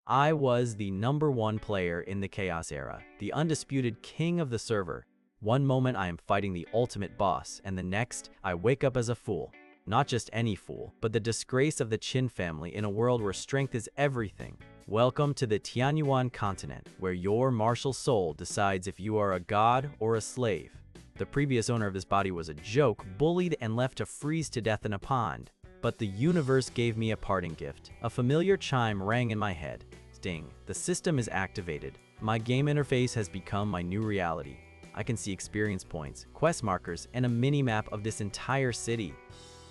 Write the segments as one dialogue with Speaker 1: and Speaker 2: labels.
Speaker 1: I was the #1 player in the Chaos era, the undisputed king of the server. One moment I am fighting the ultimate boss, and the next, I wake up as a fool. Not just any fool, but the disgrace of the Qin family in a world where strength is everything. Welcome to the Tianyuan continent, where your martial soul decides if you are a god or a slave. The previous owner of this body was a joke, bullied and left to freeze to death in a pond. But the universe gave me a parting gift. A familiar chime rang in my head. Ding, the system is activated. My game interface has become my new reality. I can see experience points, quest markers, and a mini-map of this entire city.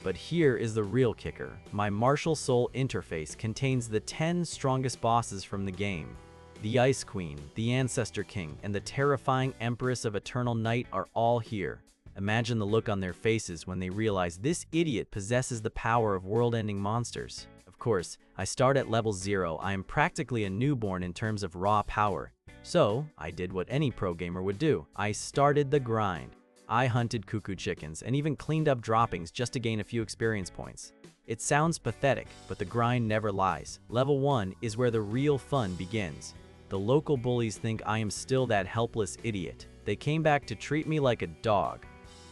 Speaker 1: But here is the real kicker. My martial soul interface contains the 10 strongest bosses from the game. The Ice Queen, the Ancestor King, and the terrifying Empress of Eternal Night are all here. Imagine the look on their faces when they realize this idiot possesses the power of world-ending monsters. Of course, I start at level 0. I am practically a newborn in terms of raw power. So, I did what any pro gamer would do. I started the grind. I hunted cuckoo chickens and even cleaned up droppings just to gain a few experience points. It sounds pathetic, but the grind never lies. Level 1 is where the real fun begins. The local bullies think I am still that helpless idiot. They came back to treat me like a dog.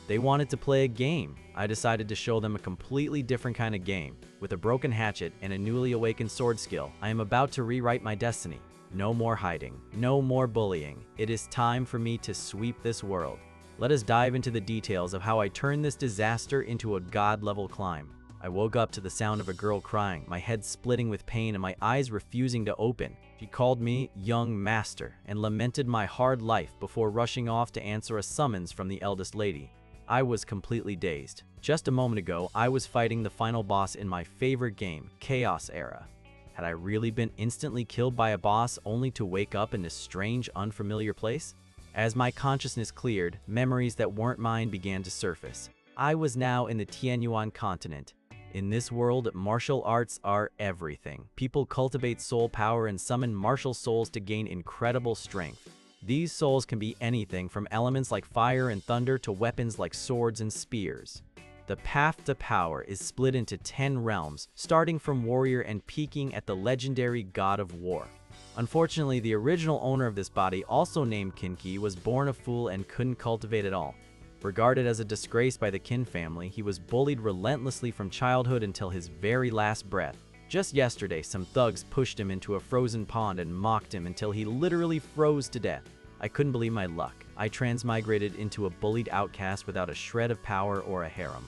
Speaker 1: They wanted to play a game. I decided to show them a completely different kind of game. With a broken hatchet and a newly awakened sword skill, I am about to rewrite my destiny. No more hiding, no more bullying. It is time for me to sweep this world. Let us dive into the details of how I turned this disaster into a god-level climb. I woke up to the sound of a girl crying, my head splitting with pain and my eyes refusing to open. She called me young master and lamented my hard life before rushing off to answer a summons from the eldest lady. I was completely dazed. Just a moment ago, I was fighting the final boss in my favorite game, Chaos Era. Had I really been instantly killed by a boss only to wake up in this strange, unfamiliar place? As my consciousness cleared, memories that weren't mine began to surface. I was now in the Tianyuan continent. In this world, martial arts are everything. People cultivate soul power and summon martial souls to gain incredible strength. These souls can be anything from elements like fire and thunder to weapons like swords and spears. The path to power is split into 10 realms, starting from warrior and peaking at the legendary god of war. Unfortunately, the original owner of this body, also named Qin Qi, was born a fool and couldn't cultivate at all. Regarded as a disgrace by the Qin family, he was bullied relentlessly from childhood until his very last breath. Just yesterday, some thugs pushed him into a frozen pond and mocked him until he literally froze to death. I couldn't believe my luck. I transmigrated into a bullied outcast without a shred of power or a harem.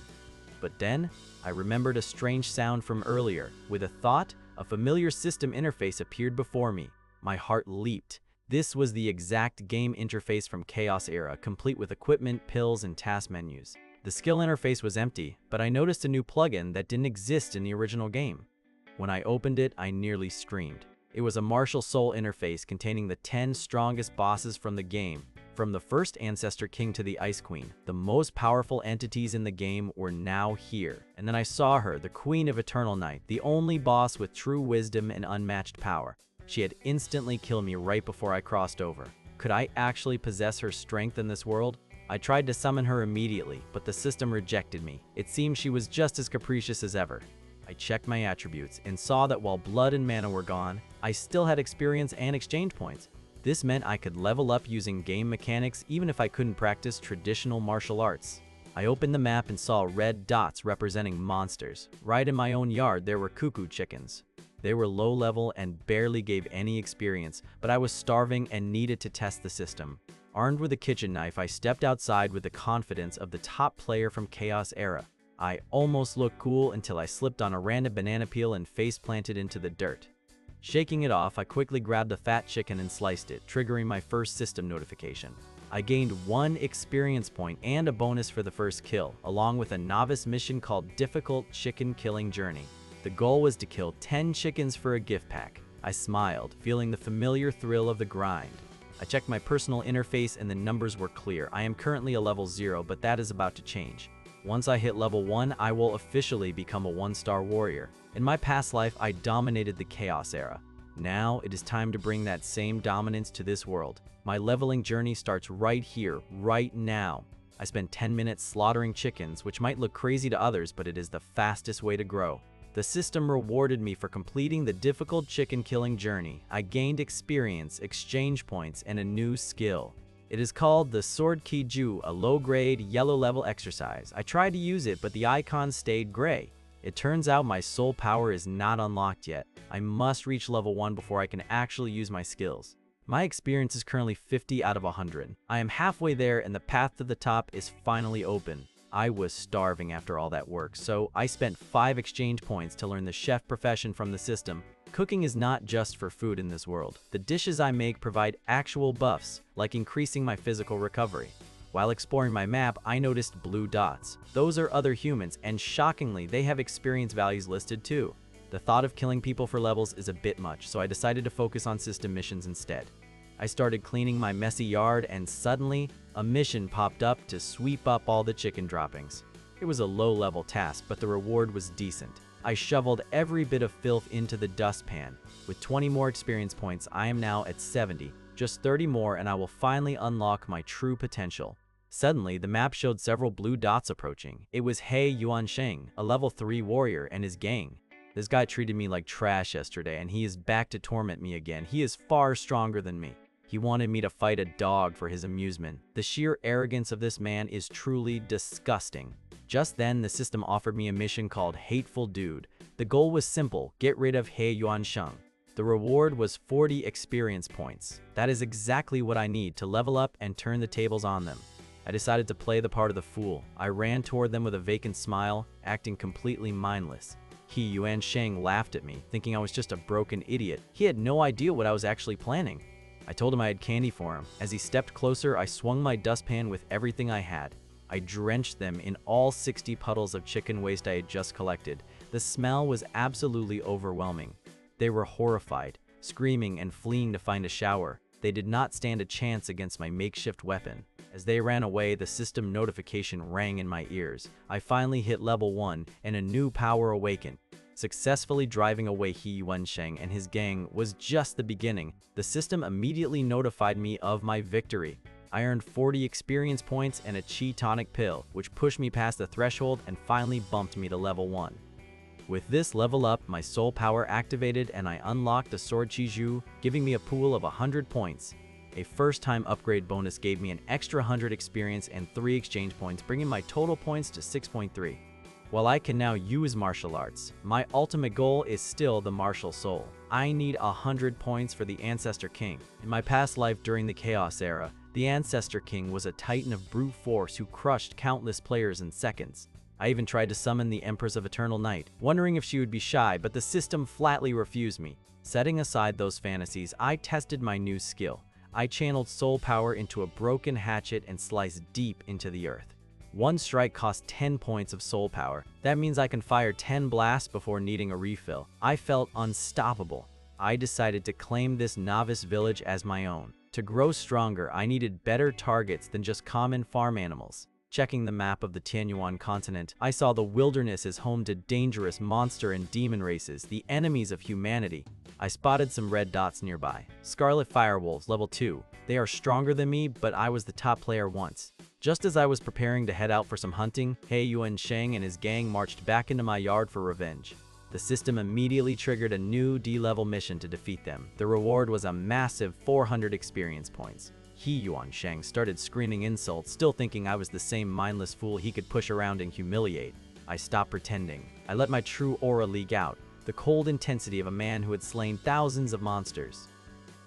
Speaker 1: But then, I remembered a strange sound from earlier. With a thought, a familiar system interface appeared before me. My heart leaped. This was the exact game interface from Chaos Era, complete with equipment, pills, and task menus. The skill interface was empty, but I noticed a new plugin that didn't exist in the original game. When I opened it, I nearly screamed. It was a martial soul interface containing the 10 strongest bosses from the game. From the first Ancestor King to the Ice Queen, the most powerful entities in the game were now here. And then I saw her, the Queen of Eternal Night, the only boss with true wisdom and unmatched power. She had instantly killed me right before I crossed over. Could I actually possess her strength in this world? I tried to summon her immediately, but the system rejected me. It seemed she was just as capricious as ever. I checked my attributes and saw that while blood and mana were gone, I still had experience and exchange points. This meant I could level up using game mechanics even if I couldn't practice traditional martial arts. I opened the map and saw red dots representing monsters. Right in my own yard, there were cuckoo chickens. They were low level and barely gave any experience, but I was starving and needed to test the system. Armed with a kitchen knife, I stepped outside with the confidence of the top player from Chaos Era. I almost looked cool until I slipped on a random banana peel and face planted into the dirt. Shaking it off, I quickly grabbed a fat chicken and sliced it, triggering my first system notification. I gained 1 experience point and a bonus for the first kill, along with a novice mission called Difficult Chicken Killing Journey. The goal was to kill 10 chickens for a gift pack. I smiled, feeling the familiar thrill of the grind. I checked my personal interface and the numbers were clear. I am currently a level 0, but that is about to change. Once I hit level 1, I will officially become a 1-star warrior. In my past life, I dominated the Chaos Era. Now, it is time to bring that same dominance to this world. My leveling journey starts right here, right now. I spent 10 minutes slaughtering chickens, which might look crazy to others, but it is the fastest way to grow. The system rewarded me for completing the difficult chicken killing journey. I gained experience, exchange points, and a new skill. It is called the Sword Qi, a low-grade, yellow-level exercise. I tried to use it, but the icon stayed gray. It turns out my soul power is not unlocked yet. I must reach level 1 before I can actually use my skills. My experience is currently 50 out of 100. I am halfway there and the path to the top is finally open. I was starving after all that work, so I spent 5 exchange points to learn the chef profession from the system. Cooking is not just for food in this world. The dishes I make provide actual buffs, like increasing my physical recovery. While exploring my map, I noticed blue dots. Those are other humans, and shockingly, they have experience values listed too. The thought of killing people for levels is a bit much, so I decided to focus on system missions instead. I started cleaning my messy yard, and suddenly, a mission popped up to sweep up all the chicken droppings. It was a low-level task, but the reward was decent. I shoveled every bit of filth into the dustpan. With 20 more experience points, I am now at 70. Just 30 more and I will finally unlock my true potential. Suddenly, the map showed several blue dots approaching. It was He Yuansheng, a level 3 warrior, and his gang. This guy treated me like trash yesterday, and he is back to torment me again. He is far stronger than me. He wanted me to fight a dog for his amusement. The sheer arrogance of this man is truly disgusting. Just then, the system offered me a mission called Hateful Dude. The goal was simple: get rid of He Yuansheng. The reward was 40 experience points. That is exactly what I need to level up and turn the tables on them. I decided to play the part of the fool. I ran toward them with a vacant smile, acting completely mindless. He Yuansheng laughed at me, thinking I was just a broken idiot. He had no idea what I was actually planning. I told him I had candy for him. As he stepped closer, I swung my dustpan with everything I had. I drenched them in all 60 puddles of chicken waste I had just collected. The smell was absolutely overwhelming. They were horrified, screaming and fleeing to find a shower. They did not stand a chance against my makeshift weapon. As they ran away, the system notification rang in my ears. I finally hit level 1, and a new power awakened. Successfully driving away He Yuansheng and his gang was just the beginning. The system immediately notified me of my victory. I earned 40 experience points and a Qi tonic pill, which pushed me past the threshold and finally bumped me to level 1. With this level up, my soul power activated and I unlocked the Sword Qi, giving me a pool of 100 points. A first-time upgrade bonus gave me an extra 100 experience and 3 exchange points, bringing my total points to 6.3. While I can now use martial arts, my ultimate goal is still the martial soul. I need 100 points for the Ancestor King. In my past life during the Chaos Era, the Ancestor King was a titan of brute force who crushed countless players in seconds. I even tried to summon the Empress of Eternal Night, wondering if she would be shy, but the system flatly refused me. Setting aside those fantasies, I tested my new skill. I channeled soul power into a broken hatchet and sliced deep into the earth. One strike costs 10 points of soul power. That means I can fire 10 blasts before needing a refill. I felt unstoppable. I decided to claim this novice village as my own. To grow stronger, I needed better targets than just common farm animals. Checking the map of the Tianyuan continent, I saw the wilderness is home to dangerous monster and demon races, the enemies of humanity. I spotted some red dots nearby. Scarlet Firewolves, level 2. They are stronger than me, but I was the top player once. Just as I was preparing to head out for some hunting, He Yuansheng and his gang marched back into my yard for revenge. The system immediately triggered a new D-level mission to defeat them. The reward was a massive 400 experience points. He Yuansheng started screaming insults, still thinking I was the same mindless fool he could push around and humiliate. I stopped pretending. I let my true aura leak out, the cold intensity of a man who had slain thousands of monsters.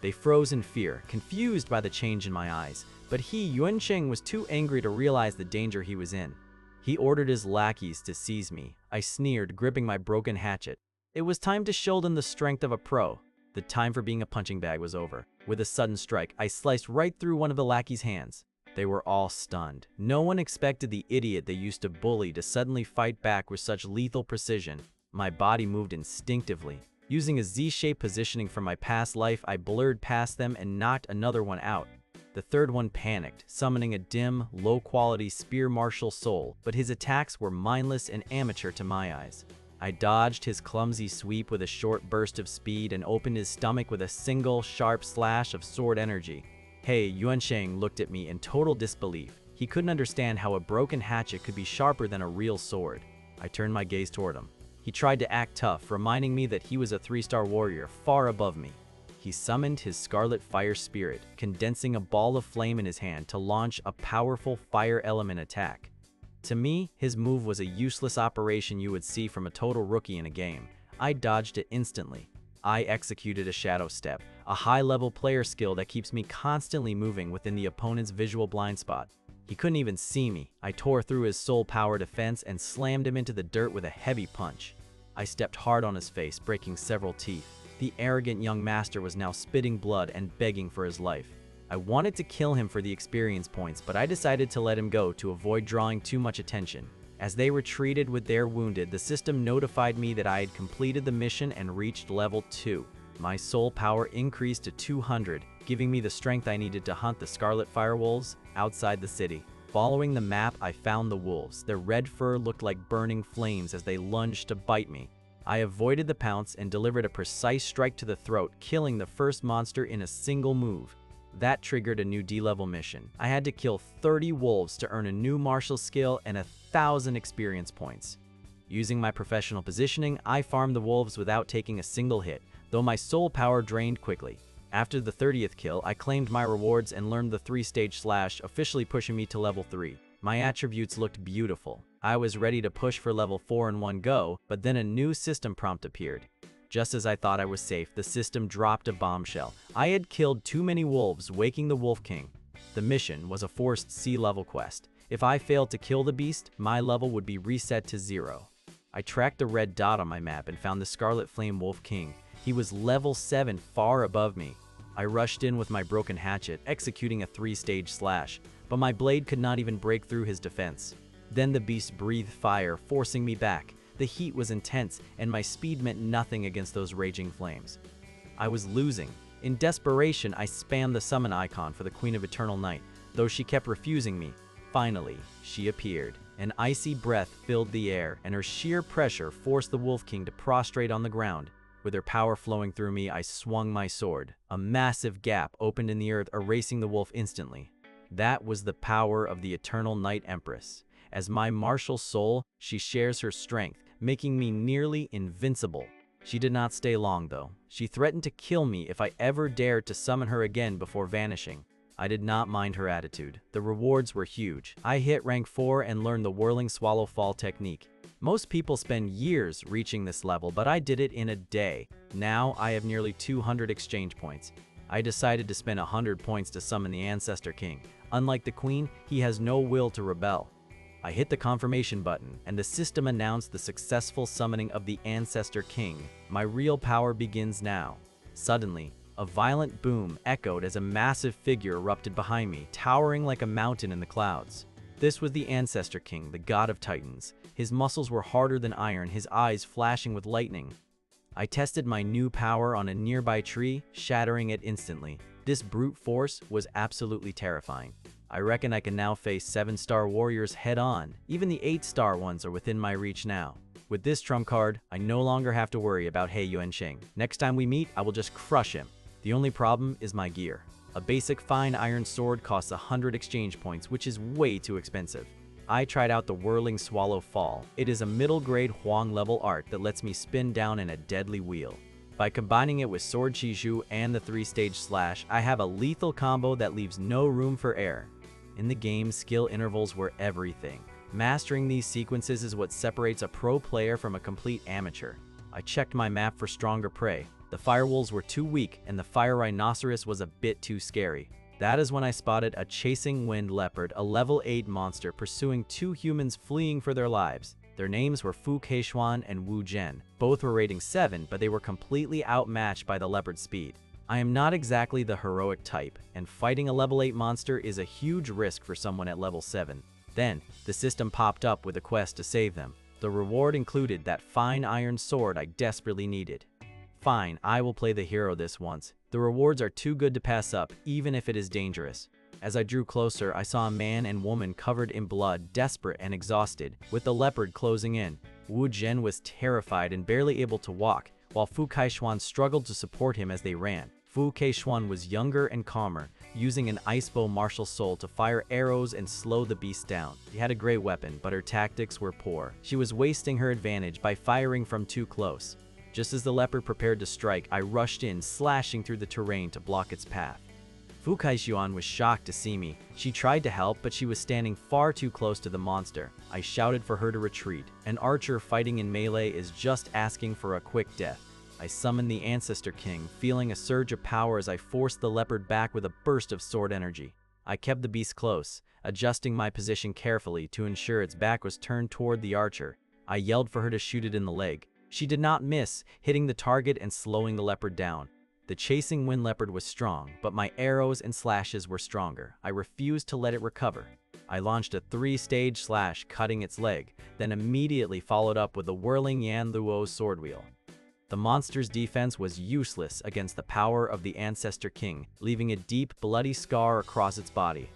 Speaker 1: They froze in fear, confused by the change in my eyes, but He Yuansheng was too angry to realize the danger he was in. He ordered his lackeys to seize me. I sneered, gripping my broken hatchet. It was time to show them the strength of a pro. The time for being a punching bag was over. With a sudden strike, I sliced right through one of the lackeys' hands. They were all stunned. No one expected the idiot they used to bully to suddenly fight back with such lethal precision. My body moved instinctively. Using a Z-shaped positioning from my past life, I blurred past them and knocked another one out. The third one panicked, summoning a dim, low-quality spear martial soul, but his attacks were mindless and amateur to my eyes. I dodged his clumsy sweep with a short burst of speed and opened his stomach with a single, sharp slash of sword energy. He Yuansheng looked at me in total disbelief. He couldn't understand how a broken hatchet could be sharper than a real sword. I turned my gaze toward him. He tried to act tough, reminding me that he was a 3-star warrior far above me. He summoned his scarlet fire spirit, condensing a ball of flame in his hand to launch a powerful fire element attack. To me, his move was a useless operation you would see from a total rookie in a game. I dodged it instantly. I executed a shadow step, a high-level player skill that keeps me constantly moving within the opponent's visual blind spot. He couldn't even see me. I tore through his soul power defense and slammed him into the dirt with a heavy punch. I stepped hard on his face, breaking several teeth. The arrogant young master was now spitting blood and begging for his life. I wanted to kill him for the experience points, but I decided to let him go to avoid drawing too much attention. As they retreated with their wounded, the system notified me that I had completed the mission and reached level 2. My soul power increased to 200, giving me the strength I needed to hunt the Scarlet Firewolves outside the city. Following the map, I found the wolves. Their red fur looked like burning flames as they lunged to bite me. I avoided the pounce and delivered a precise strike to the throat, killing the first monster in a single move. That triggered a new D-level mission. I had to kill 30 wolves to earn a new martial skill and 1,000 experience points. Using my professional positioning, I farmed the wolves without taking a single hit, though my soul power drained quickly. After the 30th kill, I claimed my rewards and learned the 3-stage slash, officially pushing me to level 3. My attributes looked beautiful. I was ready to push for level 4 in one go, but then a new system prompt appeared. Just as I thought I was safe, the system dropped a bombshell. I had killed too many wolves, waking the Wolf King. The mission was a forced C-level quest. If I failed to kill the beast, my level would be reset to 0. I tracked the red dot on my map and found the Scarlet Flame Wolf King. He was level 7, far above me. I rushed in with my broken hatchet, executing a 3-stage slash, but my blade could not even break through his defense. Then the beast breathed fire, forcing me back. The heat was intense, and my speed meant nothing against those raging flames. I was losing. In desperation, I spammed the summon icon for the Queen of Eternal Night, though she kept refusing me. Finally, she appeared. An icy breath filled the air, and her sheer pressure forced the Wolf King to prostrate on the ground. With her power flowing through me, I swung my sword. A massive gap opened in the earth, erasing the wolf instantly. That was the power of the Eternal Night Empress. As my martial soul, she shares her strength, making me nearly invincible. She did not stay long, though. She threatened to kill me if I ever dared to summon her again before vanishing. I did not mind her attitude. The rewards were huge. I hit rank 4 and learned the Whirling Swallow Fall technique. Most people spend years reaching this level, but I did it in a day. Now I have nearly 200 exchange points. I decided to spend 100 points to summon the Ancestor King. Unlike the Queen, he has no will to rebel. I hit the confirmation button, and the system announced the successful summoning of the Ancestor King. My real power begins now. Suddenly, a violent boom echoed as a massive figure erupted behind me, towering like a mountain in the clouds. This was the Ancestor King, the god of titans. His muscles were harder than iron, his eyes flashing with lightning. I tested my new power on a nearby tree, shattering it instantly. This brute force was absolutely terrifying. I reckon I can now face 7-star warriors head-on. Even the 8-star ones are within my reach now. With this trump card, I no longer have to worry about He Yuanqing. Next time we meet, I will just crush him. The only problem is my gear. A basic fine iron sword costs 100 exchange points, which is way too expensive. I tried out the Whirling Swallow Fall. It is a middle-grade Huang level art that lets me spin down in a deadly wheel. By combining it with Sword Qishu and the 3-stage slash, I have a lethal combo that leaves no room for error. In the game, skill intervals were everything. Mastering these sequences is what separates a pro player from a complete amateur. I checked my map for stronger prey. The firewolves were too weak, and the fire rhinoceros was a bit too scary. That is when I spotted a chasing wind leopard, a level 8 monster pursuing 2 humans fleeing for their lives. Their names were Fu Keishuan and Wu Zhen. Both were rating 7, but they were completely outmatched by the leopard's speed. I am not exactly the heroic type, and fighting a level 8 monster is a huge risk for someone at level 7. Then, the system popped up with a quest to save them. The reward included that fine iron sword I desperately needed. Fine, I will play the hero this once. The rewards are too good to pass up, even if it is dangerous. As I drew closer, I saw a man and woman covered in blood, desperate and exhausted, with the leopard closing in. Wu Zhen was terrified and barely able to walk, while Fu Keishuan struggled to support him as they ran. Fu Keishuan was younger and calmer, using an ice bow martial soul to fire arrows and slow the beast down. She had a great weapon, but her tactics were poor. She was wasting her advantage by firing from too close. Just as the leopard prepared to strike, I rushed in, slashing through the terrain to block its path. Fu Keishuan was shocked to see me. She tried to help, but she was standing far too close to the monster. I shouted for her to retreat. An archer fighting in melee is just asking for a quick death. I summoned the Ancestor King, feeling a surge of power as I forced the leopard back with a burst of sword energy. I kept the beast close, adjusting my position carefully to ensure its back was turned toward the archer. I yelled for her to shoot it in the leg. She did not miss, hitting the target and slowing the leopard down. The chasing wind leopard was strong, but my arrows and slashes were stronger. I refused to let it recover. I launched a 3-stage slash, cutting its leg, then immediately followed up with the whirling Yan Luo sword wheel. The monster's defense was useless against the power of the Ancestor King, leaving a deep, bloody scar across its body.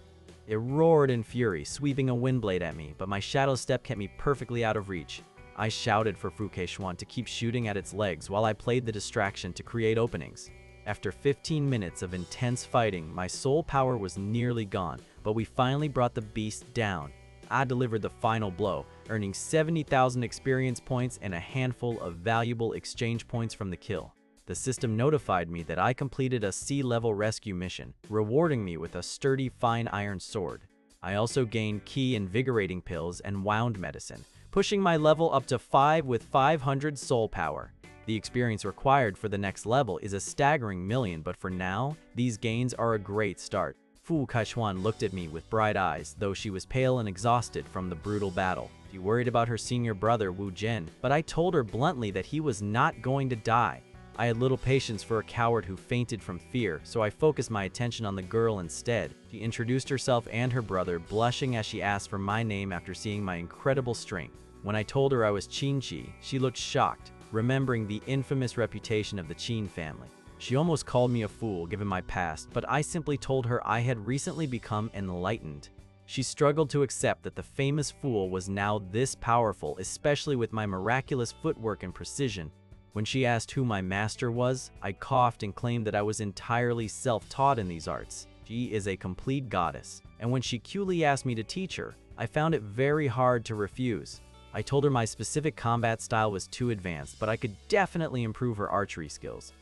Speaker 1: It roared in fury, sweeping a wind blade at me, but my shadow step kept me perfectly out of reach. I shouted for Fu Keishuan to keep shooting at its legs while I played the distraction to create openings. After 15 minutes of intense fighting, my soul power was nearly gone, but we finally brought the beast down. I delivered the final blow, earning 70,000 experience points and a handful of valuable exchange points from the kill. The system notified me that I completed a sea-level rescue mission, rewarding me with a sturdy fine iron sword. I also gained Qi invigorating pills and wound medicine, pushing my level up to 5 with 500 soul power. The experience required for the next level is a staggering million, but for now, these gains are a great start. Fu Keishuan looked at me with bright eyes, though she was pale and exhausted from the brutal battle. She worried about her senior brother Wu Zhen, but I told her bluntly that he was not going to die. I had little patience for a coward who fainted from fear, so I focused my attention on the girl instead. She introduced herself and her brother, blushing as she asked for my name after seeing my incredible strength. When I told her I was Qin Qi, she looked shocked, remembering the infamous reputation of the Qin family. She almost called me a fool given my past, but I simply told her I had recently become enlightened. She struggled to accept that the famous fool was now this powerful, especially with my miraculous footwork and precision. When she asked who my master was, I coughed and claimed that I was entirely self-taught in these arts. She is a complete goddess, and when she coolly asked me to teach her, I found it very hard to refuse. I told her my specific combat style was too advanced, but I could definitely improve her archery skills.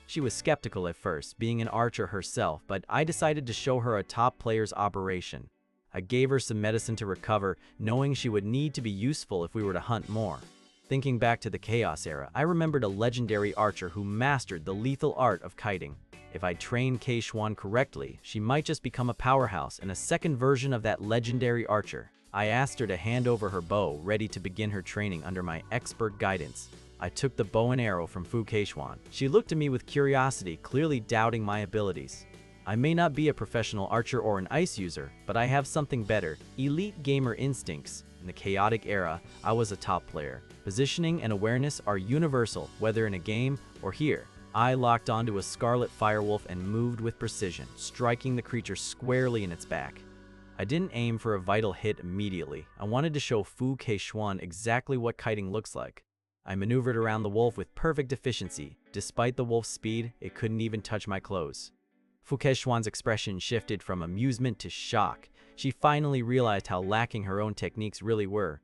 Speaker 1: She was skeptical at first, being an archer herself, but I decided to show her a top player's operation. I gave her some medicine to recover, knowing she would need to be useful if we were to hunt more. Thinking back to the Chaos Era, I remembered a legendary archer who mastered the lethal art of kiting. If I trained Keishuan correctly, she might just become a powerhouse and a second version of that legendary archer. I asked her to hand over her bow, ready to begin her training under my expert guidance. I took the bow and arrow from Fu Keishuan. She looked at me with curiosity, clearly doubting my abilities. I may not be a professional archer or an ice user, but I have something better: elite gamer instincts. In the chaotic era, I was a top player. Positioning and awareness are universal, whether in a game or here. I locked onto a scarlet firewolf and moved with precision, striking the creature squarely in its back. I didn't aim for a vital hit immediately. I wanted to show Fu Keishuan exactly what kiting looks like. I maneuvered around the wolf with perfect efficiency. Despite the wolf's speed, it couldn't even touch my clothes. Fu Keishuan's expression shifted from amusement to shock. She finally realized how lacking her own techniques really were.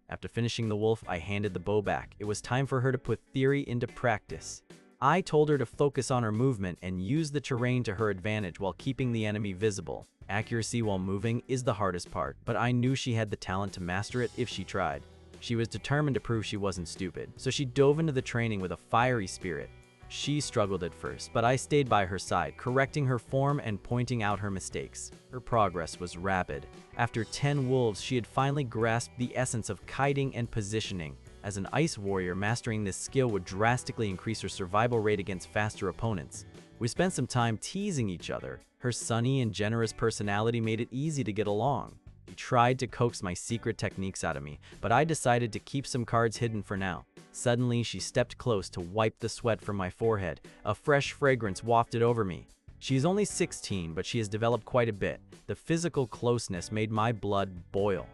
Speaker 1: After finishing the wolf, I handed the bow back. It was time for her to put theory into practice. I told her to focus on her movement and use the terrain to her advantage while keeping the enemy visible. Accuracy while moving is the hardest part, but I knew she had the talent to master it if she tried. She was determined to prove she wasn't stupid, so she dove into the training with a fiery spirit. She struggled at first, but I stayed by her side, correcting her form and pointing out her mistakes. Her progress was rapid. After 10 wolves, she had finally grasped the essence of kiting and positioning. As an ice warrior, mastering this skill would drastically increase her survival rate against faster opponents. We spent some time teasing each other. Her sunny and generous personality made it easy to get along. She tried to coax my secret techniques out of me, but I decided to keep some cards hidden for now. Suddenly, she stepped close to wipe the sweat from my forehead. A fresh fragrance wafted over me. She is only 16, but she has developed quite a bit. The physical closeness made my blood boil.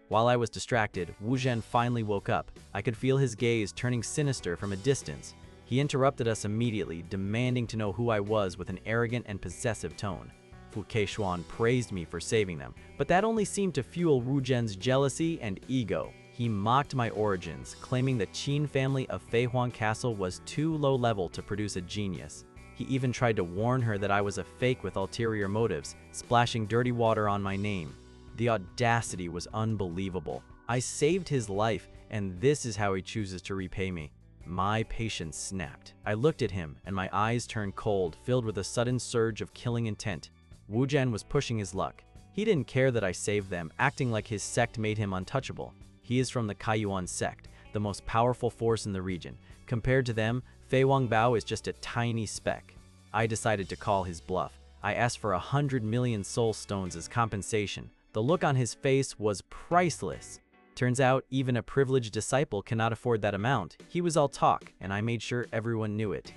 Speaker 1: While I was distracted, Wu Zhen finally woke up. I could feel his gaze turning sinister from a distance. He interrupted us immediately, demanding to know who I was with an arrogant and possessive tone. Fu Keishuan praised me for saving them, but that only seemed to fuel Wu Zhen's jealousy and ego. He mocked my origins, claiming the Qin family of Feihuang Castle was too low-level to produce a genius. He even tried to warn her that I was a fake with ulterior motives, splashing dirty water on my name. The audacity was unbelievable. I saved his life, and this is how he chooses to repay me. My patience snapped. I looked at him, and my eyes turned cold, filled with a sudden surge of killing intent. Wu Zhen was pushing his luck. He didn't care that I saved them, acting like his sect made him untouchable. He is from the Kaiyuan sect, the most powerful force in the region. Compared to them, Fei Wangbao is just a tiny speck. I decided to call his bluff. I asked for 100 million soul stones as compensation. The look on his face was priceless. Turns out, even a privileged disciple cannot afford that amount. He was all talk, and I made sure everyone knew it.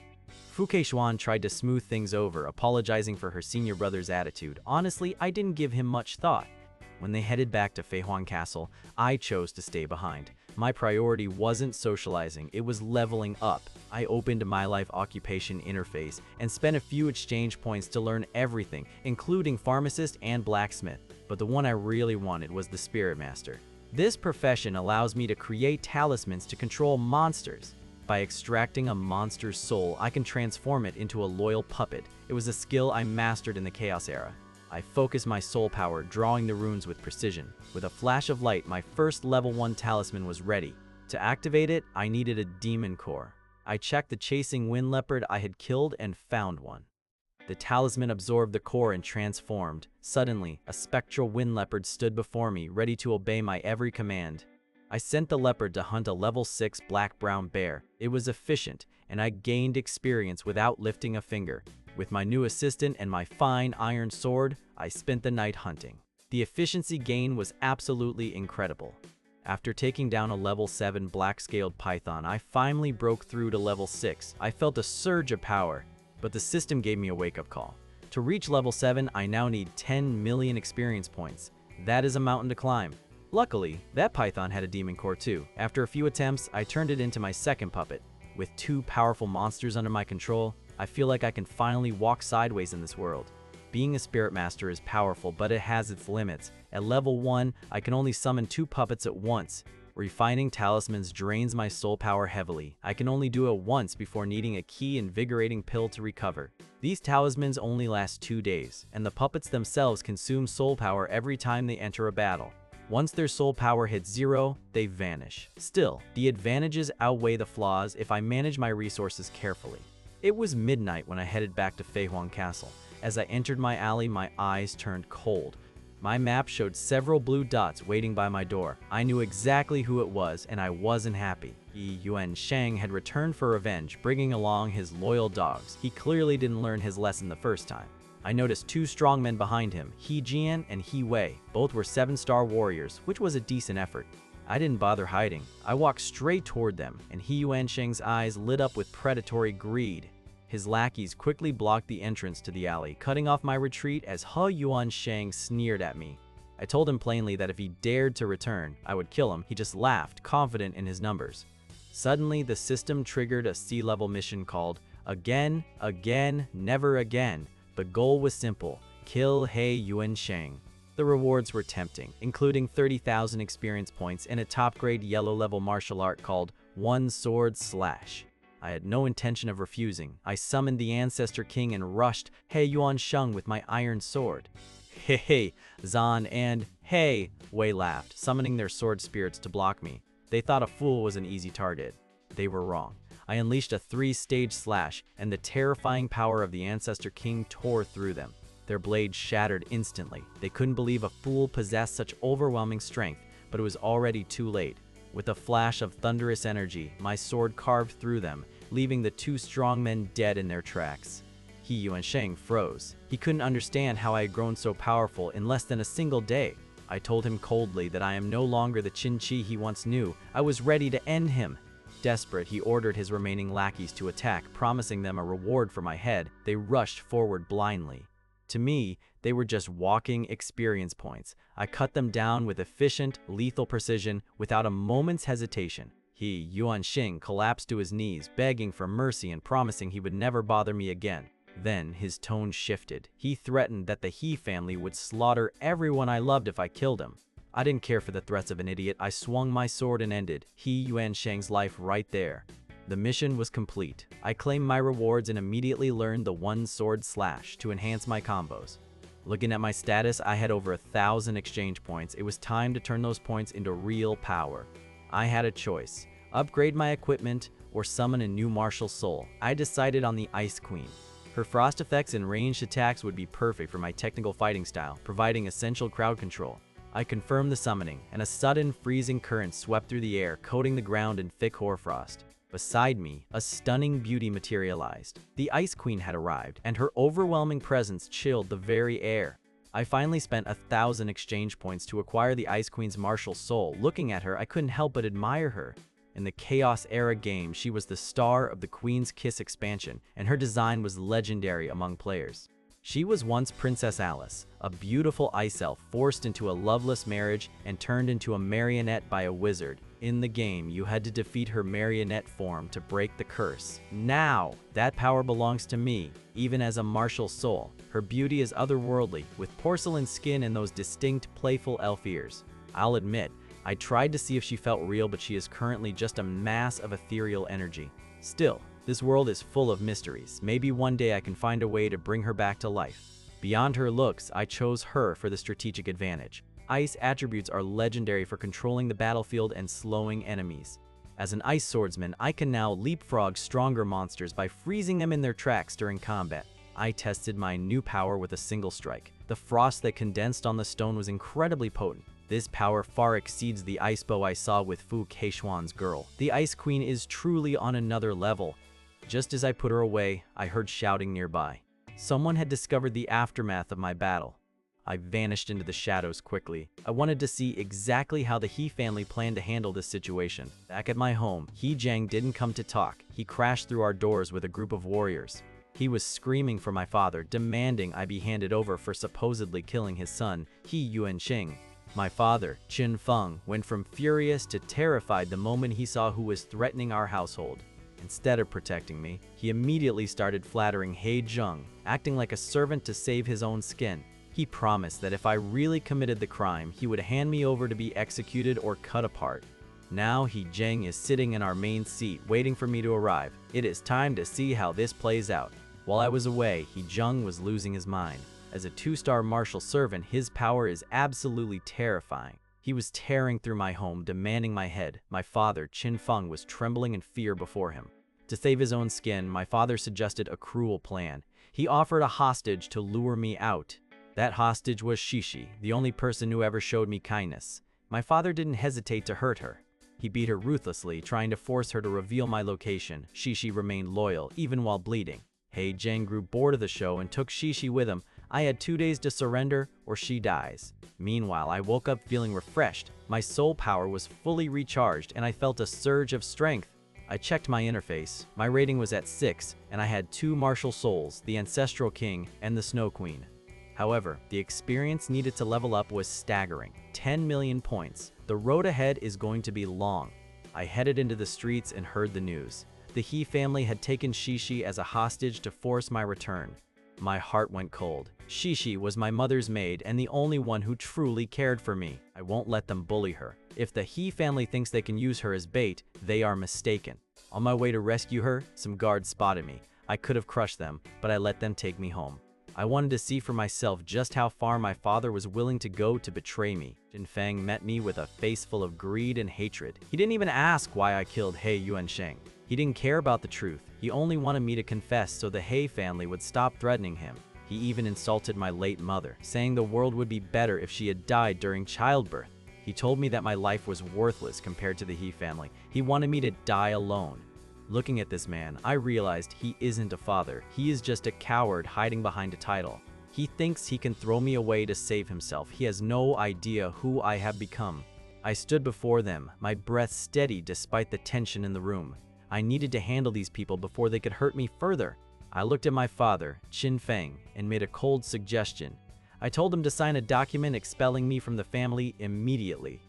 Speaker 1: Fu Keishuan tried to smooth things over, apologizing for her senior brother's attitude. Honestly, I didn't give him much thought. When they headed back to Feihuang Castle, I chose to stay behind. My priority wasn't socializing, it was leveling up. I opened my life occupation interface and spent a few exchange points to learn everything, including pharmacist and blacksmith. But the one I really wanted was the Spirit Master. This profession allows me to create talismans to control monsters. By extracting a monster's soul, I can transform it into a loyal puppet. It was a skill I mastered in the Chaos Era. I focused my soul power, drawing the runes with precision. With a flash of light, my first level 1 talisman was ready. To activate it, I needed a demon core. I checked the chasing wind leopard I had killed and found one. The talisman absorbed the core and transformed. Suddenly, a spectral wind leopard stood before me, ready to obey my every command. I sent the leopard to hunt a level 6 black-brown bear. It was efficient, and I gained experience without lifting a finger. With my new assistant and my fine iron sword, I spent the night hunting. The efficiency gain was absolutely incredible. After taking down a level 7 black-scaled python, I finally broke through to level 6. I felt a surge of power, but the system gave me a wake-up call. To reach level 7, I now need 10 million experience points. That is a mountain to climb. Luckily, that python had a demon core too. After a few attempts, I turned it into my second puppet. With 2 powerful monsters under my control, I feel like I can finally walk sideways in this world. Being a Spirit Master is powerful, but it has its limits. At level 1, I can only summon 2 puppets at once. Refining talismans drains my soul power heavily. I can only do it once before needing a key invigorating pill to recover. These talismans only last 2 days, and the puppets themselves consume soul power every time they enter a battle. Once their soul power hits 0, they vanish. Still, the advantages outweigh the flaws if I manage my resources carefully. It was midnight when I headed back to Feihuang Castle. As I entered my alley, my eyes turned cold. My map showed several blue dots waiting by my door. I knew exactly who it was, and I wasn't happy. Yi Yuansheng had returned for revenge, bringing along his loyal dogs. He clearly didn't learn his lesson the first time. I noticed 2 strong men behind him, He Jian and He Wei. Both were 7-star warriors, which was a decent effort. I didn't bother hiding. I walked straight toward them, and He Yuansheng's eyes lit up with predatory greed. His lackeys quickly blocked the entrance to the alley, cutting off my retreat as He Yuansheng sneered at me. I told him plainly that if he dared to return, I would kill him. He just laughed, confident in his numbers. Suddenly, the system triggered a sea-level mission called Again, Again, Never Again. The goal was simple: kill He Yuansheng. The rewards were tempting, including 30,000 experience points and a top-grade yellow-level martial art called One Sword Slash. I had no intention of refusing. I summoned the Ancestor King and rushed He Yuansheng with my iron sword. Hey, Zan and Hey, Wei laughed, summoning their sword spirits to block me. They thought a fool was an easy target. They were wrong. I unleashed a 3-stage slash, and the terrifying power of the Ancestor King tore through them. Their blades shattered instantly. They couldn't believe a fool possessed such overwhelming strength, but it was already too late. With a flash of thunderous energy, my sword carved through them, leaving the 2 strong men dead in their tracks. He Yuansheng froze. He couldn't understand how I had grown so powerful in less than a single day. I told him coldly that I am no longer the Qin Qi he once knew. I was ready to end him. Desperate, he ordered his remaining lackeys to attack, promising them a reward for my head. They rushed forward blindly. To me, they were just walking experience points. I cut them down with efficient, lethal precision without a moment's hesitation. He, Yuan Xing, collapsed to his knees, begging for mercy and promising he would never bother me again. Then his tone shifted. He threatened that the He family would slaughter everyone I loved if I killed him. I didn't care for the threats of an idiot. I swung my sword and ended He Yuan Sheng's life right there. The mission was complete. I claimed my rewards and immediately learned the one sword slash to enhance my combos. Looking at my status, I had over 1,000 exchange points. It was time to turn those points into real power. I had a choice: upgrade my equipment or summon a new martial soul. I decided on the Ice Queen. Her frost effects and ranged attacks would be perfect for my technical fighting style, providing essential crowd control. I confirmed the summoning, and a sudden freezing current swept through the air, coating the ground in thick hoarfrost. Beside me, a stunning beauty materialized. The Ice Queen had arrived, and her overwhelming presence chilled the very air. I finally spent 1,000 exchange points to acquire the Ice Queen's martial soul. Looking at her, I couldn't help but admire her. In the Chaos Era game, she was the star of the Queen's Kiss expansion, and her design was legendary among players. She was once Princess Alice, a beautiful ice elf forced into a loveless marriage and turned into a marionette by a wizard. In the game, you had to defeat her marionette form to break the curse. Now, that power belongs to me, even as a martial soul. Her beauty is otherworldly, with porcelain skin and those distinct, playful elf ears. I'll admit, I tried to see if she felt real, but she is currently just a mass of ethereal energy. Still, this world is full of mysteries. Maybe one day I can find a way to bring her back to life. Beyond her looks, I chose her for the strategic advantage. Ice attributes are legendary for controlling the battlefield and slowing enemies. As an ice swordsman, I can now leapfrog stronger monsters by freezing them in their tracks during combat. I tested my new power with a single strike. The frost that condensed on the stone was incredibly potent. This power far exceeds the ice bow I saw with Fu Keishuan's girl. The Ice Queen is truly on another level. Just as I put her away, I heard shouting nearby. Someone had discovered the aftermath of my battle. I vanished into the shadows quickly. I wanted to see exactly how the He family planned to handle this situation. Back at my home, He Jiang didn't come to talk. He crashed through our doors with a group of warriors. He was screaming for my father, demanding I be handed over for supposedly killing his son, He Yuan Xing. My father, Qin Feng, went from furious to terrified the moment he saw who was threatening our household. Instead of protecting me, he immediately started flattering He Zheng, acting like a servant to save his own skin. He promised that if I really committed the crime, he would hand me over to be executed or cut apart. Now He Zheng is sitting in our main seat, waiting for me to arrive. It is time to see how this plays out. While I was away, He Zheng was losing his mind. As a 2-star martial servant, his power is absolutely terrifying. He was tearing through my home, demanding my head. My father, Qin Feng, was trembling in fear before him. To save his own skin, my father suggested a cruel plan. He offered a hostage to lure me out. That hostage was Shishi, the only person who ever showed me kindness. My father didn't hesitate to hurt her. He beat her ruthlessly, trying to force her to reveal my location. Shishi remained loyal, even while bleeding. He Zheng grew bored of the show and took Shishi with him. I had 2 days to surrender or she dies. Meanwhile, I woke up feeling refreshed. My soul power was fully recharged and I felt a surge of strength. I checked my interface. My rating was at 6 and I had 2 martial souls, the Ancestral King and the Snow Queen. However, the experience needed to level up was staggering. 10 million points. The road ahead is going to be long. I headed into the streets and heard the news. The He family had taken Shishi as a hostage to force my return. My heart went cold. Shishi was my mother's maid and the only one who truly cared for me. I won't let them bully her. If the He family thinks they can use her as bait, they are mistaken. On my way to rescue her, some guards spotted me. I could have crushed them, but I let them take me home. I wanted to see for myself just how far my father was willing to go to betray me. Jin Feng met me with a face full of greed and hatred. He didn't even ask why I killed He Yuan Sheng. He didn't care about the truth. He only wanted me to confess so the He family would stop threatening him. He even insulted my late mother, saying the world would be better if she had died during childbirth. He told me that my life was worthless compared to the He family. He wanted me to die alone. Looking at this man, I realized he isn't a father. He is just a coward hiding behind a title. He thinks he can throw me away to save himself. He has no idea who I have become. I stood before them, my breath steady despite the tension in the room. I needed to handle these people before they could hurt me further. I looked at my father, Qin Feng, and made a cold suggestion. I told him to sign a document expelling me from the family immediately.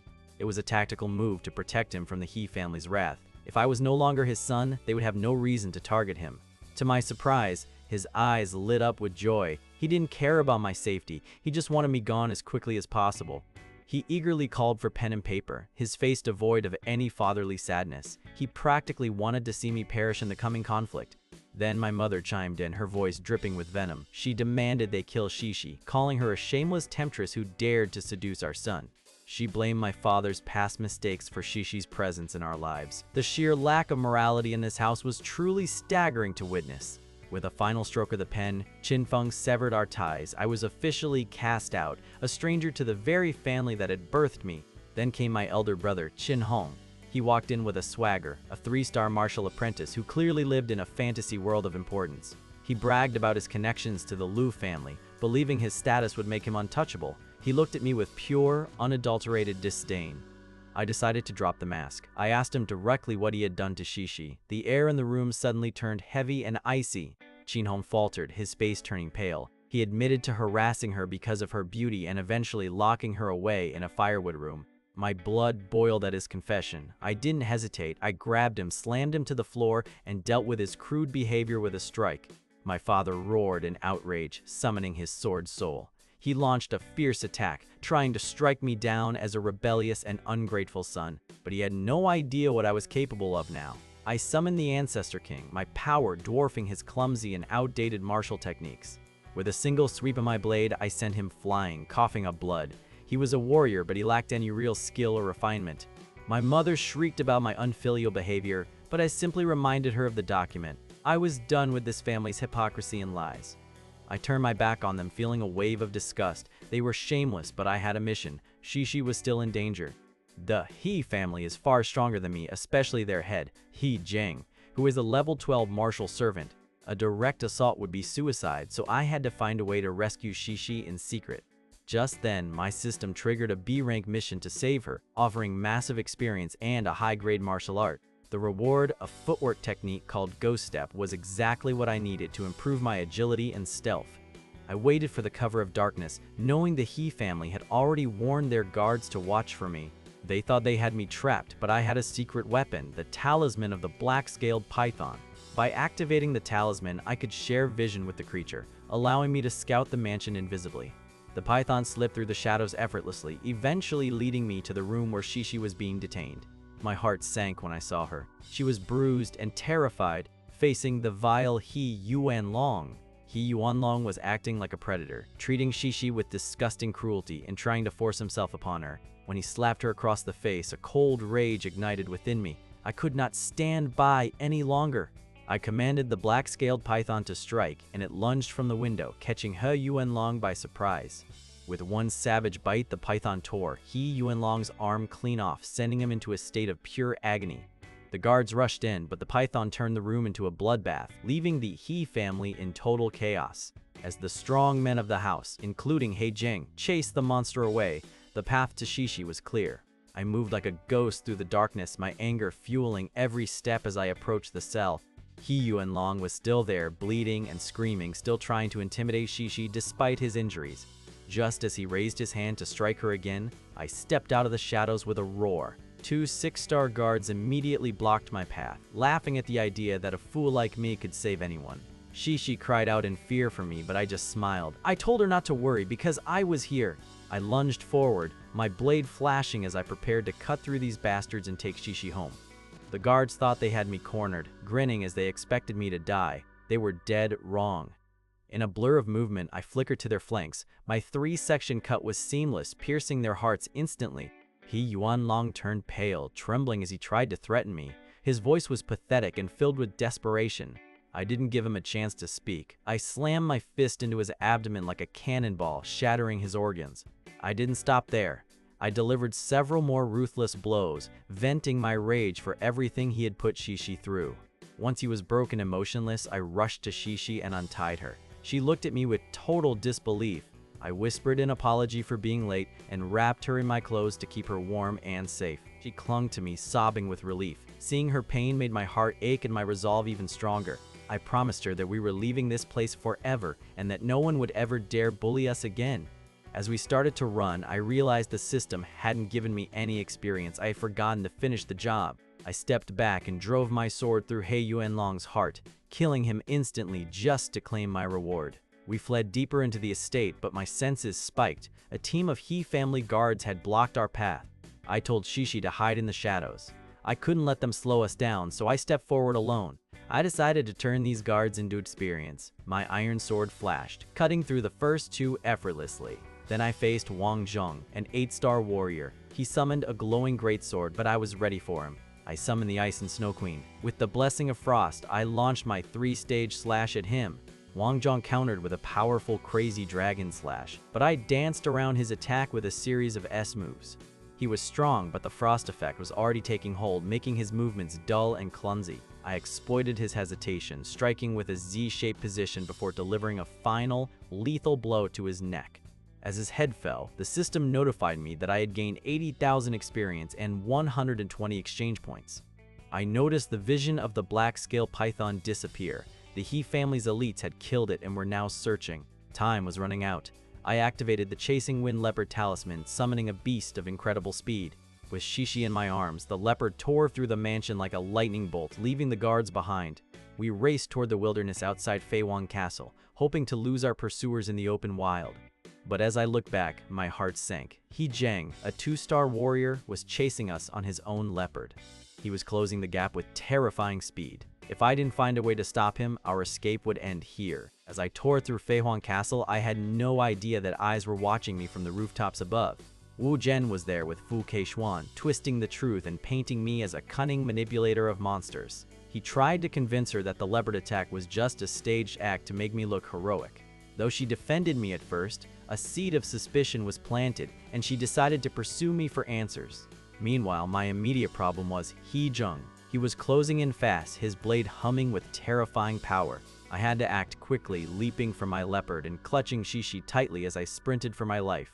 Speaker 1: It was a tactical move to protect him from the He family's wrath. If I was no longer his son, they would have no reason to target him. To my surprise, his eyes lit up with joy. He didn't care about my safety, he just wanted me gone as quickly as possible. He eagerly called for pen and paper, his face devoid of any fatherly sadness. He practically wanted to see me perish in the coming conflict. Then my mother chimed in, her voice dripping with venom. She demanded they kill Qi Qi, calling her a shameless temptress who dared to seduce our son. She blamed my father's past mistakes for Qi Qi's presence in our lives. The sheer lack of morality in this house was truly staggering to witness. With a final stroke of the pen, Qin Feng severed our ties. I was officially cast out, a stranger to the very family that had birthed me. Then came my elder brother, Qin Hong. He walked in with a swagger, a 3-star martial apprentice who clearly lived in a fantasy world of importance. He bragged about his connections to the Liu family, believing his status would make him untouchable. He looked at me with pure, unadulterated disdain. I decided to drop the mask. I asked him directly what he had done to Qi Qi. The air in the room suddenly turned heavy and icy. Qin Hong faltered, his face turning pale. He admitted to harassing her because of her beauty and eventually locking her away in a firewood room. My blood boiled at his confession. I didn't hesitate. I grabbed him, slammed him to the floor, and dealt with his crude behavior with a strike. My father roared in outrage, summoning his sword soul. He launched a fierce attack, trying to strike me down as a rebellious and ungrateful son, but he had no idea what I was capable of now. I summoned the Ancestor King, my power dwarfing his clumsy and outdated martial techniques. With a single sweep of my blade, I sent him flying, coughing up blood. He was a warrior, but he lacked any real skill or refinement. My mother shrieked about my unfilial behavior, but I simply reminded her of the document. I was done with this family's hypocrisy and lies. I turned my back on them, feeling a wave of disgust. They were shameless, but I had a mission. Qi Qi was still in danger. The He family is far stronger than me, especially their head, He Zheng, who is a level 12 martial servant. A direct assault would be suicide, so I had to find a way to rescue Qi Qi in secret. Just then, my system triggered a B-rank mission to save her, offering massive experience and a high-grade martial art. The reward, a footwork technique called Ghost Step, was exactly what I needed to improve my agility and stealth. I waited for the cover of darkness, knowing the He family had already warned their guards to watch for me. They thought they had me trapped, but I had a secret weapon, the talisman of the black-scaled python. By activating the talisman, I could share vision with the creature, allowing me to scout the mansion invisibly. The python slipped through the shadows effortlessly, eventually leading me to the room where Qi Qi was being detained. My heart sank when I saw her. She was bruised and terrified, facing the vile He Yuanlong. He Yuanlong was acting like a predator, treating Qi Qi with disgusting cruelty and trying to force himself upon her. When he slapped her across the face, a cold rage ignited within me. I could not stand by any longer. I commanded the black-scaled python to strike, and it lunged from the window, catching He Yuanlong by surprise. With one savage bite, the python tore He Yuanlong's arm clean off, sending him into a state of pure agony. The guards rushed in, but the python turned the room into a bloodbath, leaving the He family in total chaos. As the strong men of the house, including He Zheng, chased the monster away, the path to Qi Qi was clear. I moved like a ghost through the darkness, my anger fueling every step as I approached the cell. He Yuanlong was still there, bleeding and screaming, still trying to intimidate Qi Qi despite his injuries. Just as he raised his hand to strike her again, I stepped out of the shadows with a roar. 2 6-star guards immediately blocked my path, laughing at the idea that a fool like me could save anyone. Qi Qi cried out in fear for me, but I just smiled. I told her not to worry because I was here. I lunged forward, my blade flashing as I prepared to cut through these bastards and take Qi Qi home. The guards thought they had me cornered, grinning as they expected me to die. They were dead wrong. In a blur of movement, I flickered to their flanks. My 3-section cut was seamless, piercing their hearts instantly. He Yuanlong turned pale, trembling as he tried to threaten me. His voice was pathetic and filled with desperation. I didn't give him a chance to speak. I slammed my fist into his abdomen like a cannonball, shattering his organs. I didn't stop there. I delivered several more ruthless blows, venting my rage for everything he had put Qi Qi through. Once he was broken and motionless, I rushed to Qi Qi and untied her. She looked at me with total disbelief. I whispered an apology for being late and wrapped her in my clothes to keep her warm and safe. She clung to me, sobbing with relief. Seeing her pain made my heart ache and my resolve even stronger. I promised her that we were leaving this place forever and that no one would ever dare bully us again. As we started to run, I realized the system hadn't given me any experience. I had forgotten to finish the job. I stepped back and drove my sword through He Yuanlong's heart, killing him instantly just to claim my reward. We fled deeper into the estate, but my senses spiked. A team of He family guards had blocked our path. I told Qi to hide in the shadows. I couldn't let them slow us down, so I stepped forward alone. I decided to turn these guards into experience. My iron sword flashed, cutting through the first two effortlessly. Then I faced Wang Zhong, an 8-star warrior. He summoned a glowing greatsword, but I was ready for him. I summoned the Ice and Snow Queen. With the blessing of Frost, I launched my 3-stage slash at him. Wang Zhong countered with a powerful crazy dragon slash, but I danced around his attack with a series of S moves. He was strong, but the frost effect was already taking hold, making his movements dull and clumsy. I exploited his hesitation, striking with a Z-shaped position before delivering a final, lethal blow to his neck. As his head fell, the system notified me that I had gained 80,000 experience and 120 exchange points. I noticed the vision of the black scale python disappear. The He family's elites had killed it and were now searching. Time was running out. I activated the Chasing Wind Leopard talisman, summoning a beast of incredible speed. With Qi in my arms, the leopard tore through the mansion like a lightning bolt, leaving the guards behind. We raced toward the wilderness outside Feiwang Castle, hoping to lose our pursuers in the open wild. But as I looked back, my heart sank. He Zheng, a 2-star warrior, was chasing us on his own leopard. He was closing the gap with terrifying speed. If I didn't find a way to stop him, our escape would end here. As I tore through Feihuang Castle, I had no idea that eyes were watching me from the rooftops above. Wu Zhen was there with Fu Keishuan, twisting the truth and painting me as a cunning manipulator of monsters. He tried to convince her that the leopard attack was just a staged act to make me look heroic. Though she defended me at first, a seed of suspicion was planted, and she decided to pursue me for answers. Meanwhile, my immediate problem was He Zheng. He was closing in fast, his blade humming with terrifying power. I had to act quickly, leaping from my leopard and clutching Qi tightly as I sprinted for my life.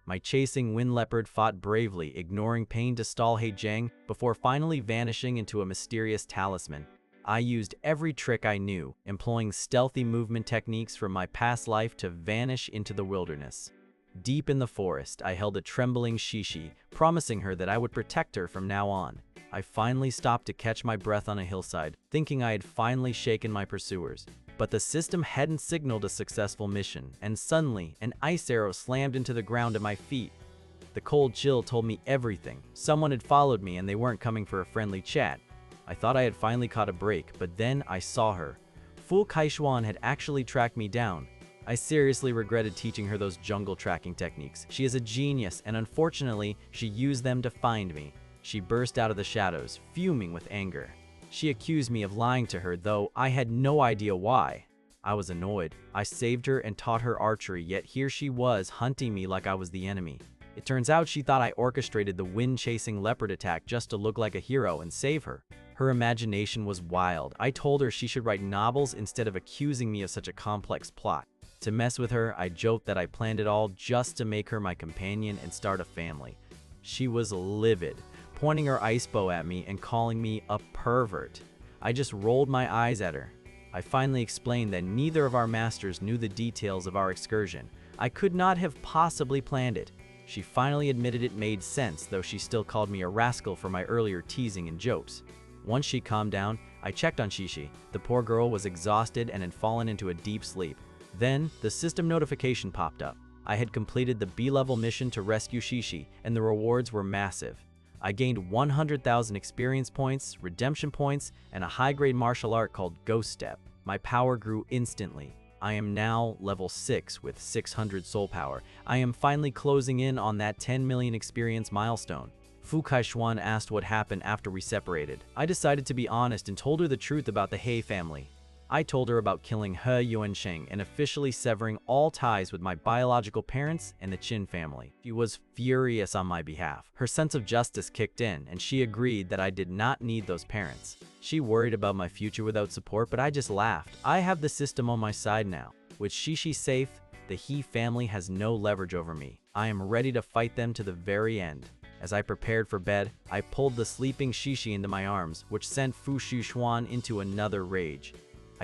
Speaker 1: My chasing wind leopard fought bravely, ignoring pain to stall He Zheng before finally vanishing into a mysterious talisman. I used every trick I knew, employing stealthy movement techniques from my past life to vanish into the wilderness. Deep in the forest, I held a trembling Qi, promising her that I would protect her from now on. I finally stopped to catch my breath on a hillside, thinking I had finally shaken my pursuers. But the system hadn't signaled a successful mission, and suddenly, an ice arrow slammed into the ground at my feet. The cold chill told me everything. Someone had followed me and they weren't coming for a friendly chat. I thought I had finally caught a break, but then I saw her. Fu Keishuan had actually tracked me down. I seriously regretted teaching her those jungle tracking techniques. She is a genius, and unfortunately, she used them to find me. She burst out of the shadows, fuming with anger. She accused me of lying to her, though I had no idea why. I was annoyed. I saved her and taught her archery, yet here she was, hunting me like I was the enemy. It turns out she thought I orchestrated the wind-chasing leopard attack just to look like a hero and save her. Her imagination was wild. I told her she should write novels instead of accusing me of such a complex plot. To mess with her, I joked that I planned it all just to make her my companion and start a family. She was livid, pointing her ice bow at me and calling me a pervert. I just rolled my eyes at her. I finally explained that neither of our masters knew the details of our excursion. I could not have possibly planned it. She finally admitted it made sense, though she still called me a rascal for my earlier teasing and jokes. Once she calmed down, I checked on Qi. The poor girl was exhausted and had fallen into a deep sleep. Then, the system notification popped up. I had completed the B-level mission to rescue Qi, and the rewards were massive. I gained 100,000 experience points, redemption points, and a high-grade martial art called Ghost Step. My power grew instantly. I am now level 6 with 600 soul power. I am finally closing in on that 10 million experience milestone. Fu Keishuan asked what happened after we separated. I decided to be honest and told her the truth about the He family. I told her about killing He Yuansheng and officially severing all ties with my biological parents and the Qin family. She was furious on my behalf. Her sense of justice kicked in, and she agreed that I did not need those parents. She worried about my future without support, but I just laughed. I have the system on my side now. With Qi safe, the He family has no leverage over me. I am ready to fight them to the very end. As I prepared for bed, I pulled the sleeping Qi into my arms, which sent Fu Keishuan into another rage.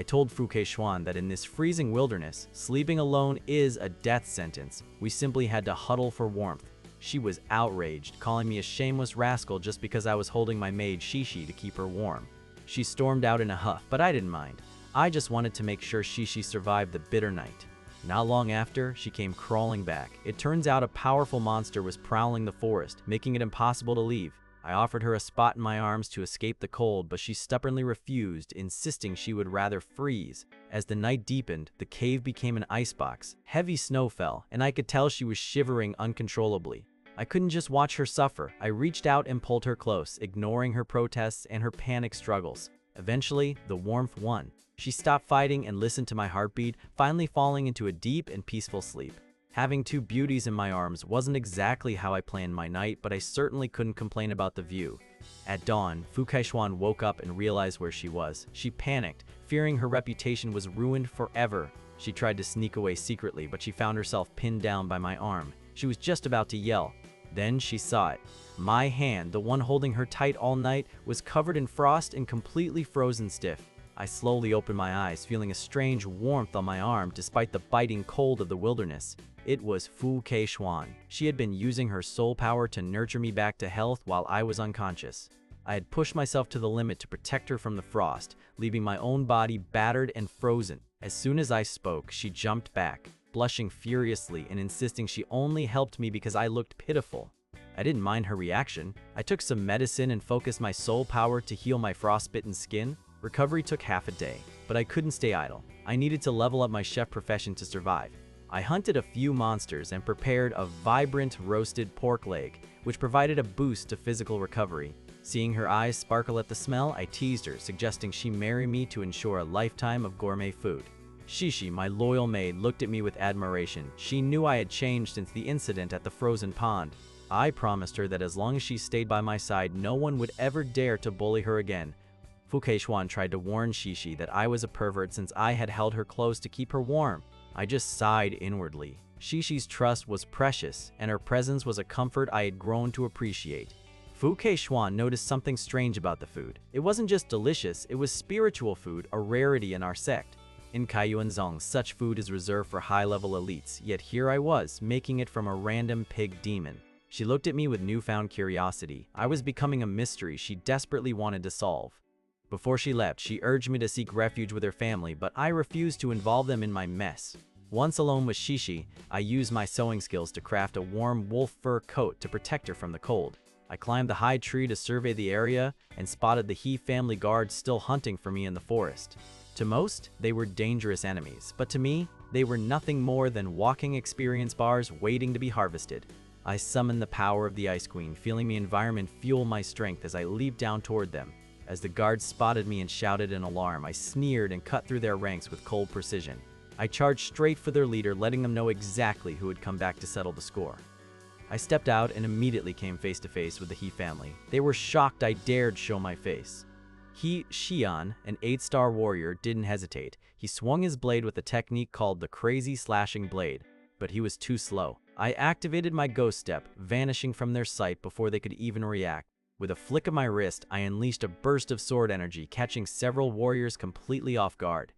Speaker 1: I told Fu Keishuan that in this freezing wilderness, sleeping alone is a death sentence. We simply had to huddle for warmth. She was outraged, calling me a shameless rascal just because I was holding my maid Shishi to keep her warm. She stormed out in a huff, but I didn't mind. I just wanted to make sure Shishi survived the bitter night. Not long after, she came crawling back. It turns out a powerful monster was prowling the forest, making it impossible to leave. I offered her a spot in my arms to escape the cold, but she stubbornly refused, insisting she would rather freeze. As the night deepened, the cave became an icebox. Heavy snow fell, and I could tell she was shivering uncontrollably. I couldn't just watch her suffer. I reached out and pulled her close, ignoring her protests and her panic struggles. Eventually, the warmth won. She stopped fighting and listened to my heartbeat, finally falling into a deep and peaceful sleep. Having two beauties in my arms wasn't exactly how I planned my night, but I certainly couldn't complain about the view. At dawn, Fu Keishuan woke up and realized where she was. She panicked, fearing her reputation was ruined forever. She tried to sneak away secretly, but she found herself pinned down by my arm. She was just about to yell. Then she saw it. My hand, the one holding her tight all night, was covered in frost and completely frozen stiff. I slowly opened my eyes, feeling a strange warmth on my arm despite the biting cold of the wilderness. It was Fu Keishuan. She had been using her soul power to nurture me back to health while I was unconscious. I had pushed myself to the limit to protect her from the frost, leaving my own body battered and frozen. As soon as I spoke, she jumped back, blushing furiously and insisting she only helped me because I looked pitiful. I didn't mind her reaction. I took some medicine and focused my soul power to heal my frostbitten skin. Recovery took half a day, but I couldn't stay idle. I needed to level up my chef profession to survive. I hunted a few monsters and prepared a vibrant roasted pork leg, which provided a boost to physical recovery. Seeing her eyes sparkle at the smell, I teased her, suggesting she marry me to ensure a lifetime of gourmet food. Shishi, my loyal maid, looked at me with admiration. She knew I had changed since the incident at the frozen pond. I promised her that as long as she stayed by my side, no one would ever dare to bully her again. Fu Keishuan tried to warn Shishi that I was a pervert since I had held her close to keep her warm. I just sighed inwardly. Shishi's trust was precious, and her presence was a comfort I had grown to appreciate. Fu Keishuan noticed something strange about the food. It wasn't just delicious, it was spiritual food, a rarity in our sect. In Kaiyuanzong, such food is reserved for high-level elites, yet here I was, making it from a random pig demon. She looked at me with newfound curiosity. I was becoming a mystery she desperately wanted to solve. Before she left, she urged me to seek refuge with her family, but I refused to involve them in my mess. Once alone with Shishi, I used my sewing skills to craft a warm wolf fur coat to protect her from the cold. I climbed the high tree to survey the area and spotted the He family guards still hunting for me in the forest. To most, they were dangerous enemies, but to me, they were nothing more than walking experience bars waiting to be harvested. I summoned the power of the Ice Queen, feeling the environment fuel my strength as I leaped down toward them. As the guards spotted me and shouted in alarm, I sneered and cut through their ranks with cold precision. I charged straight for their leader, letting them know exactly who had come back to settle the score. I stepped out and immediately came face to face with the He family. They were shocked I dared show my face. He Xian, an 8-star warrior, didn't hesitate. He swung his blade with a technique called the Crazy Slashing Blade, but he was too slow. I activated my ghost step, vanishing from their sight before they could even react. With a flick of my wrist, I unleashed a burst of sword energy, catching several warriors completely off guard.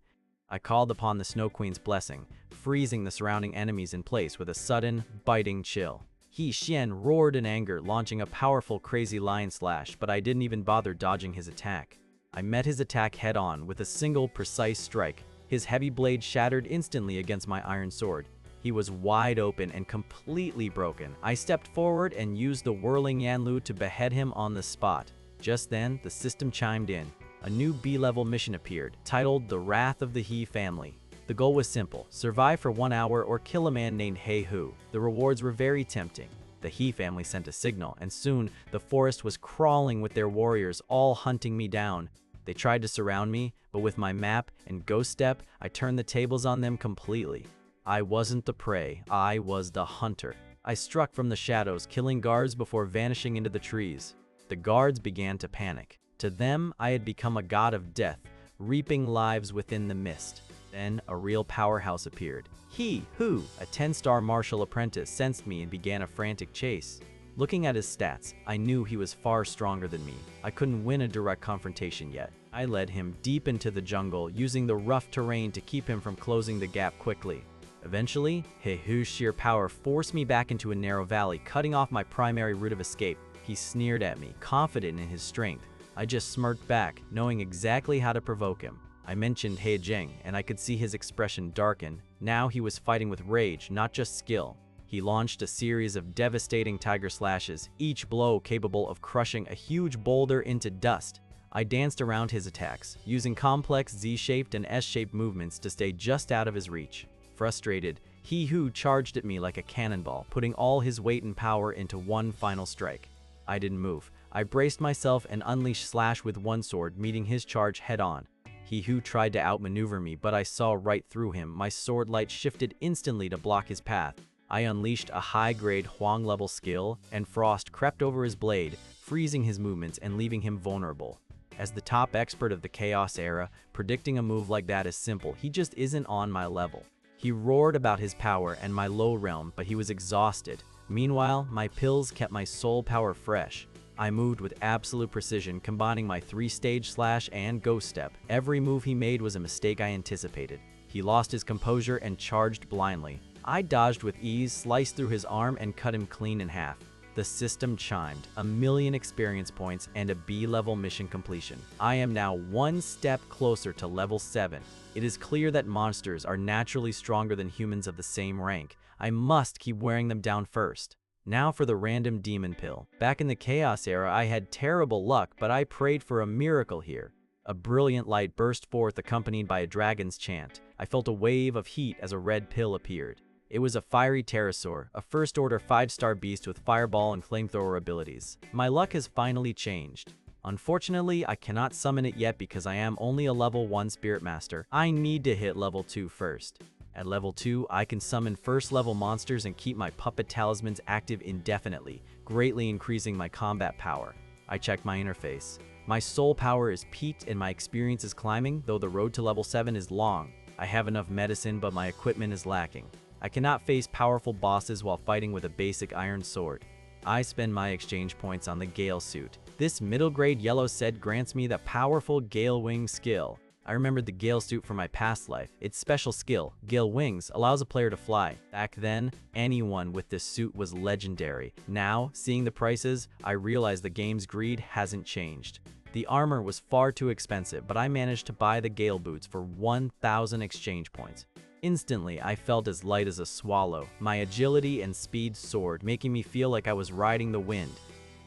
Speaker 1: I called upon the Snow Queen's blessing, freezing the surrounding enemies in place with a sudden, biting chill. He Xian roared in anger, launching a powerful Crazy Lion Slash, but I didn't even bother dodging his attack. I met his attack head-on with a single precise strike. His heavy blade shattered instantly against my iron sword. He was wide open and completely broken. I stepped forward and used the whirling Yanlu to behead him on the spot. Just then, the system chimed in. A new B-level mission appeared, titled The Wrath of the He Family. The goal was simple: survive for 1 hour or kill a man named He Hu. The rewards were very tempting. The He family sent a signal, and soon the forest was crawling with their warriors, all hunting me down. They tried to surround me, but with my map and ghost step, I turned the tables on them completely. I wasn't the prey, I was the hunter. I struck from the shadows, killing guards before vanishing into the trees. The guards began to panic. To them, I had become a god of death, reaping lives within the mist. Then, a real powerhouse appeared. He Hu, a 10-star martial apprentice, sensed me and began a frantic chase. Looking at his stats, I knew he was far stronger than me. I couldn't win a direct confrontation yet. I led him deep into the jungle, using the rough terrain to keep him from closing the gap quickly. Eventually, He-Hu's sheer power forced me back into a narrow valley, cutting off my primary route of escape. He sneered at me, confident in his strength. I just smirked back, knowing exactly how to provoke him. I mentioned He Jing, and I could see his expression darken. Now he was fighting with rage, not just skill. He launched a series of devastating tiger slashes, each blow capable of crushing a huge boulder into dust. I danced around his attacks, using complex Z-shaped and S-shaped movements to stay just out of his reach. Frustrated, He-Hu charged at me like a cannonball, putting all his weight and power into one final strike. I didn't move. I braced myself and unleashed Slash with one sword, meeting his charge head-on. He-Hu tried to outmaneuver me, but I saw right through him. My sword light shifted instantly to block his path. I unleashed a high-grade Huang-level skill, and frost crept over his blade, freezing his movements and leaving him vulnerable. As the top expert of the Chaos Era, predicting a move like that is simple. He just isn't on my level. He roared about his power and my low realm, but he was exhausted. Meanwhile, my pills kept my soul power fresh. I moved with absolute precision, combining my 3-stage slash and ghost step. Every move he made was a mistake I anticipated. He lost his composure and charged blindly. I dodged with ease, sliced through his arm, and cut him clean in half. The system chimed, 1,000,000 experience points and a B-level mission completion. I am now one step closer to level 7. It is clear that monsters are naturally stronger than humans of the same rank. I must keep wearing them down first. Now for the random demon pill. Back in the Chaos Era, I had terrible luck, but I prayed for a miracle here. A brilliant light burst forth, accompanied by a dragon's chant. I felt a wave of heat as a red pill appeared. It was a fiery pterosaur, a first-order 5-star beast with fireball and flamethrower abilities. My luck has finally changed. Unfortunately, I cannot summon it yet because I am only a level 1 Spirit Master. I need to hit level 2 first. At level 2, I can summon first-level monsters and keep my puppet talismans active indefinitely, greatly increasing my combat power. I checked my interface. My soul power is peaked and my experience is climbing, though the road to level 7 is long. I have enough medicine, but my equipment is lacking. I cannot face powerful bosses while fighting with a basic iron sword. I spend my exchange points on the Gale suit. This middle-grade yellow set grants me the powerful Gale Wing skill. I remembered the Gale suit from my past life. Its special skill, Gale Wings, allows a player to fly. Back then, anyone with this suit was legendary. Now, seeing the prices, I realized the game's greed hasn't changed. The armor was far too expensive, but I managed to buy the Gale boots for 1,000 exchange points. Instantly, I felt as light as a swallow. My agility and speed soared, making me feel like I was riding the wind.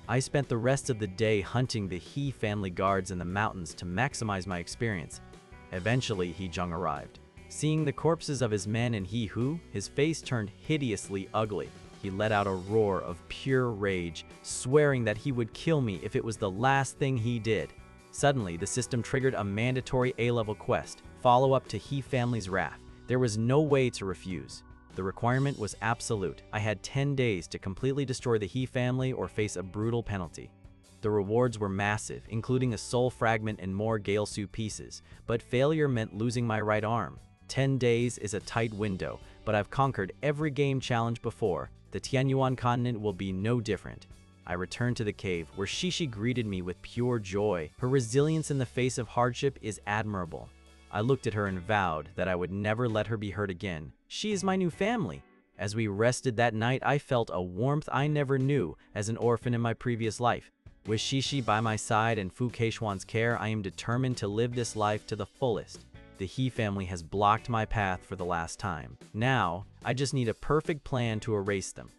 Speaker 1: I spent the rest of the day hunting the He family guards in the mountains to maximize my experience. Eventually, He Jung arrived. Seeing the corpses of his men and He-Hu, his face turned hideously ugly. He let out a roar of pure rage, swearing that he would kill me if it was the last thing he did. Suddenly, the system triggered a mandatory A-level quest, follow-up to He family's wrath. There was no way to refuse. The requirement was absolute. I had 10 days to completely destroy the He family or face a brutal penalty. The rewards were massive, including a soul fragment and more Gale suit pieces, but failure meant losing my right arm. 10 days is a tight window, but I've conquered every game challenge before. The Tianyuan continent will be no different. I returned to the cave, where Shishi greeted me with pure joy. Her resilience in the face of hardship is admirable. I looked at her and vowed that I would never let her be hurt again. She is my new family. As we rested that night, I felt a warmth I never knew as an orphan in my previous life. With Shishi by my side and Fu Keishuan's care, I am determined to live this life to the fullest. The He family has blocked my path for the last time. Now, I just need a perfect plan to erase them.